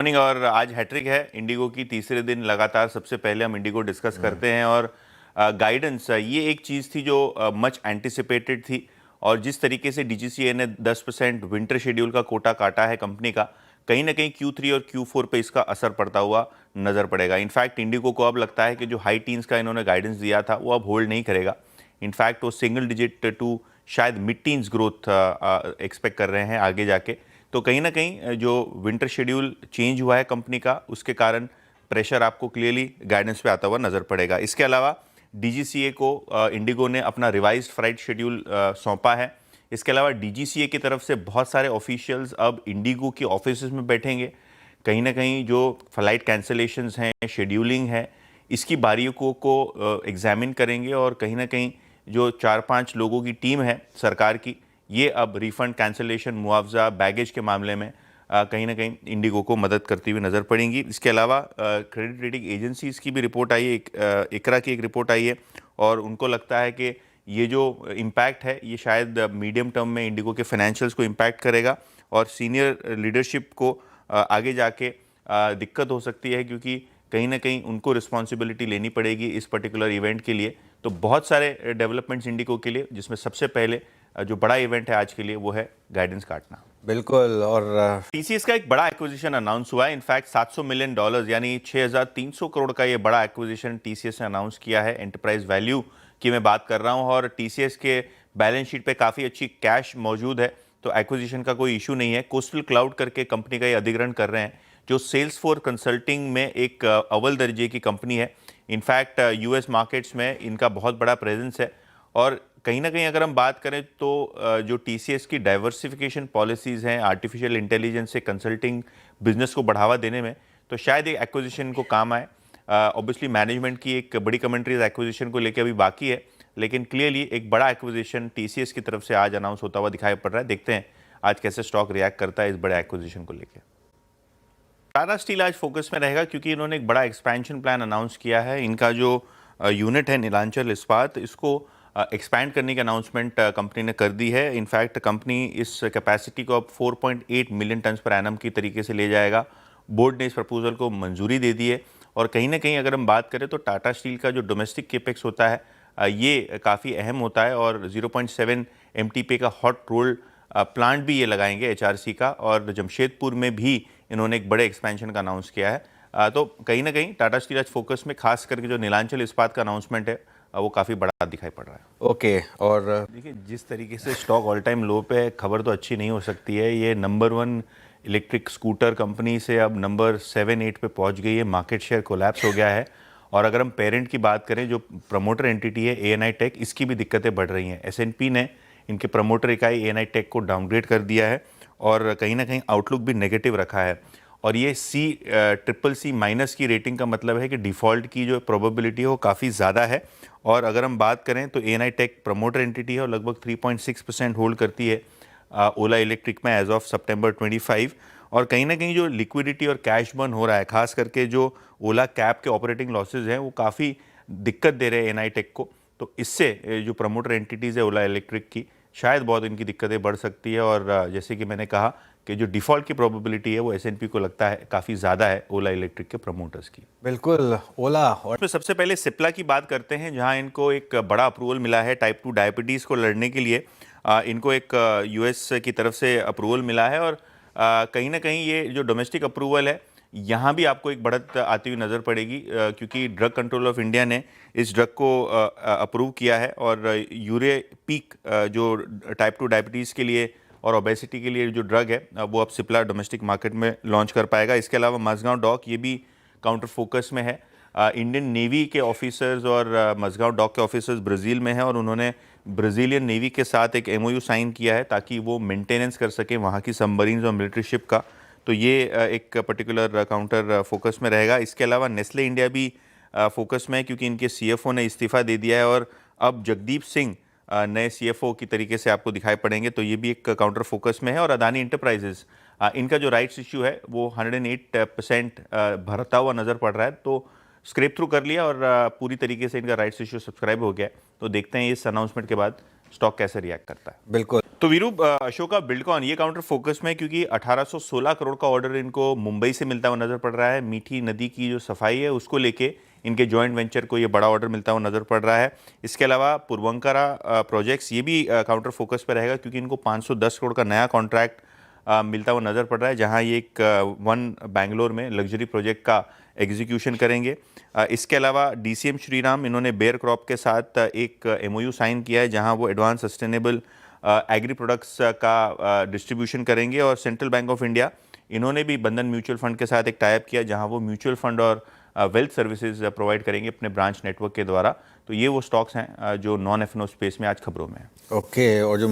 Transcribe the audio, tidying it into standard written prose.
Morning. और आज hat trick है इंडिगो की, तीसरे दिन लगातार सबसे पहले हम इंडिगो डिस्कस करते हैं। और गाइडेंस ये एक चीज़ थी जो मच एंटिसिपेटेड थी, और जिस तरीके से डीजीसीए ने 10% विंटर शेड्यूल का कोटा काटा है कंपनी का, कहीं ना कहीं Q3 और Q4 पे इसका असर पड़ता हुआ नजर पड़ेगा। इनफैक्ट इंडिगो को अब लगता है कि जो हाई टीन्स का इन्होंने गाइडेंस दिया था वो अब होल्ड नहीं करेगा। इनफैक्ट वो सिंगल डिजिट टू शायद मिड टीन्स ग्रोथ एक्सपेक्ट कर रहे हैं आगे जाके। तो कहीं ना कहीं जो विंटर शेड्यूल चेंज हुआ है कंपनी का, उसके कारण प्रेशर आपको क्लियरली गाइडेंस पे आता हुआ नजर पड़ेगा। इसके अलावा डीजीसीए को इंडिगो ने अपना रिवाइज्ड फ्लाइट शेड्यूल सौंपा है। इसके अलावा डीजीसीए की तरफ से बहुत सारे ऑफिशियल्स अब इंडिगो के ऑफिस में बैठेंगे। कहीं ना कहीं जो फ्लाइट कैंसलेशंस हैं, शेड्यूलिंग है, इसकी बारीकियों को एग्जामिन करेंगे। और कहीं ना कहीं जो 4-5 लोगों की टीम है सरकार की, ये अब रिफंड, कैंसलेशन, मुआवजा, बैगेज के मामले में कहीं ना कहीं इंडिगो को मदद करती हुई नज़र पड़ेंगी। इसके अलावा क्रेडिट रेटिंग एजेंसीज की भी रिपोर्ट आई है, इकरा की एक रिपोर्ट आई है, और उनको लगता है कि ये जो इम्पैक्ट है ये शायद मीडियम टर्म में इंडिगो के फाइनेंशियल्स को इम्पैक्ट करेगा, और सीनियर लीडरशिप को आगे जाके दिक्कत हो सकती है, क्योंकि कहीं ना कहीं उनको रिस्पॉन्सिबिलिटी लेनी पड़ेगी इस पर्टिकुलर इवेंट के लिए। तो बहुत सारे डेवलपमेंट्स इंडिगो के लिए, जिसमें सबसे पहले जो बड़ा इवेंट है आज के लिए वो है गाइडेंस काटना। बिल्कुल। और टीसीएस का एक बड़ा एक्विजिशन अनाउंस हुआ है। इनफैक्ट $700 मिलियन यानी 6,300 करोड़ का ये बड़ा एक्विजिशन टीसीएस ने अनाउंस किया है। एंटरप्राइज वैल्यू की मैं बात कर रहा हूं, और टीसीएस के बैलेंस शीट पे काफ़ी अच्छी कैश मौजूद है, तो एक्विजिशन का कोई इशू नहीं है। कोस्टल क्लाउड करके कंपनी का ये अधिग्रहण कर रहे हैं, जो सेल्स फॉर कंसल्टिंग में एक अव्वल दर्जे की कंपनी है। इनफैक्ट यूएस मार्केट्स में इनका बहुत बड़ा प्रेजेंस है। और कहीं ना कहीं अगर हम बात करें तो जो टीसीएस की डाइवर्सिफिकेशन पॉलिसीज़ हैं आर्टिफिशियल इंटेलिजेंस से कंसल्टिंग बिजनेस को बढ़ावा देने में, तो शायद ये एक्विजिशन को काम आए। ऑब्वियसली मैनेजमेंट की एक बड़ी कमेंट्रीज एक्विजिशन को लेकर अभी बाकी है, लेकिन क्लियरली एक बड़ा एक्विजिशन टीसीएस की तरफ से आज अनाउंस होता हुआ दिखाई पड़ रहा है। देखते हैं आज कैसे स्टॉक रिएक्ट करता है इस बड़े एक्विजिशन को लेकर। टाटा स्टील आज फोकस में रहेगा, क्योंकि इन्होंने एक बड़ा एक्सपेंशन प्लान अनाउंस किया है। इनका जो यूनिट है नीलांचल इस्पात, इसको एक्सपैंड करने की अनाउंसमेंट कंपनी ने कर दी है। इनफैक्ट कंपनी इस कैपेसिटी को अब 4.8 मिलियन टन पर एनम की तरीके से ले जाएगा। बोर्ड ने इस प्रपोजल को मंजूरी दे दी है। और कहीं ना कहीं अगर हम बात करें तो टाटा स्टील का जो डोमेस्टिक केपेक्स होता है ये काफ़ी अहम होता है, और 0.7 MTPA का हॉट रोल प्लांट भी ये लगाएंगे एचआरसी का, और जमशेदपुर में भी इन्होंने एक बड़े एक्सपेंशन का अनाउंस किया है। तो कहीं ना कहीं टाटा स्टील आज फोकस में, खास करके जो नीलांचल इस्पात का अनाउंसमेंट है वो काफ़ी बड़ा दिखाई पड़ रहा है। ओके। और देखिए, जिस तरीके से स्टॉक ऑल टाइम लो पे है, खबर तो अच्छी नहीं हो सकती है। ये नंबर 1 इलेक्ट्रिक स्कूटर कंपनी से अब नंबर 7-8 पे पहुंच गई है। मार्केट शेयर कोलैप्स हो गया है। और अगर हम पेरेंट की बात करें, जो प्रमोटर एंटिटी है ANI टेक, इसकी भी दिक्कतें बढ़ रही हैं। S&P ने इनके प्रमोटर इकाई ANI टेक को डाउनग्रेड कर दिया है, और कहीं ना कहीं आउटलुक भी नेगेटिव रखा है। और ये CCC- की रेटिंग का मतलब है कि डिफ़ॉल्ट की जो प्रोबेबिलिटी है वो काफ़ी ज़्यादा है। और अगर हम बात करें तो ANI टेक प्रमोटर एंटिटी है और लगभग 3.6% होल्ड करती है ओला इलेक्ट्रिक में एज ऑफ सितंबर 25। और कहीं ना कहीं जो लिक्विडिटी और कैश बर्न हो रहा है, खास करके जो ओला कैब के ऑपरेटिंग लॉसेज हैं, वो काफ़ी दिक्कत दे रहे हैं ANI टेक को। तो इससे जो प्रमोटर एंटिटीज़ है ओला इलेक्ट्रिक की, शायद बहुत इनकी दिक्कतें बढ़ सकती है। और जैसे कि मैंने कहा कि जो डिफ़ॉल्ट की प्रोबेबिलिटी है वो S&P को लगता है काफ़ी ज़्यादा है ओला इलेक्ट्रिक के प्रमोटर्स की। बिल्कुल। ओला और तो सबसे पहले सिप्ला की बात करते हैं, जहां इनको एक बड़ा अप्रूवल मिला है टाइप 2 डायबिटीज़ को लड़ने के लिए। इनको एक US की तरफ से अप्रूवल मिला है, और कहीं ना कहीं ये जो डोमेस्टिक अप्रूवल है, यहाँ भी आपको एक बढ़त आती हुई नज़र पड़ेगी, क्योंकि ड्रग कंट्रोल ऑफ इंडिया ने इस ड्रग को अप्रूव किया है। और यूरे पीक जो टाइप 2 डायबिटीज़ के लिए और ओबेसिटी के लिए जो ड्रग है, वो अब सिप्ला डोमेस्टिक मार्केट में लॉन्च कर पाएगा। इसके अलावा मझगांव डॉक, ये भी काउंटर फोकस में है। इंडियन नेवी के ऑफिसर्स और मझगांव डॉक के ऑफिसर्स ब्राज़ील में हैं, और उन्होंने ब्राज़ीलियन नेवी के साथ एक MOU साइन किया है ताकि वो मेंटेनेंस कर सकें वहाँ की सबमरीन्स और मिलिट्री शिप का। तो ये एक पर्टिकुलर काउंटर फोकस में रहेगा। इसके अलावा नेस्ले इंडिया भी फोकस में है, क्योंकि इनके CFO ने इस्तीफ़ा दे दिया है, और अब जगदीप सिंह नए CFO की तरीके से आपको दिखाई पड़ेंगे। तो ये भी एक काउंटर फोकस में है। और अदानी इंटरप्राइजेज, इनका जो राइट्स इश्यू है वो 108% भरता हुआ नज़र पड़ रहा है। तो स्क्रैप थ्रू कर लिया, और पूरी तरीके से इनका राइट्स इश्यू सब्सक्राइब हो गया। तो देखते हैं इस अनाउंसमेंट के बाद स्टॉक कैसे रिएक्ट करता है। बिल्कुल। तो वीरू, अशोका बिल्डकॉन ये काउंटर फोकस में है क्योंकि 1816 करोड़ का ऑर्डर इनको मुंबई से मिलता हुआ नजर पड़ रहा है। मीठी नदी की जो सफाई है उसको लेके इनके जॉइंट वेंचर को ये बड़ा ऑर्डर मिलता हुआ नजर पड़ रहा है। इसके अलावा पूर्वंकरा प्रोजेक्ट्स ये भी काउंटर फोकस पर रहेगा क्योंकि इनको 510 करोड़ का नया कॉन्ट्रैक्ट मिलता हुआ नजर पड़ रहा है, जहां ये एक वन बैंगलोर में लग्जरी प्रोजेक्ट का एग्जीक्यूशन करेंगे। इसके अलावा डीसीएम श्रीराम इन्होंने बेयर क्रॉप के साथ एक एमओयू साइन किया है, जहां वो एडवांस सस्टेनेबल एग्री प्रोडक्ट्स का डिस्ट्रीब्यूशन करेंगे। और सेंट्रल बैंक ऑफ इंडिया इन्होंने भी बंधन म्यूचुअल फंड के साथ एक टाइप किया, जहां वो म्यूचुअल फंड और वेल्थ सर्विसेज प्रोवाइड करेंगे अपने ब्रांच नेटवर्क के द्वारा। तो ये वो स्टॉक्स हैं जो नॉन एफएनओ स्पेस में आज खबरों में हैं। ओके, और जो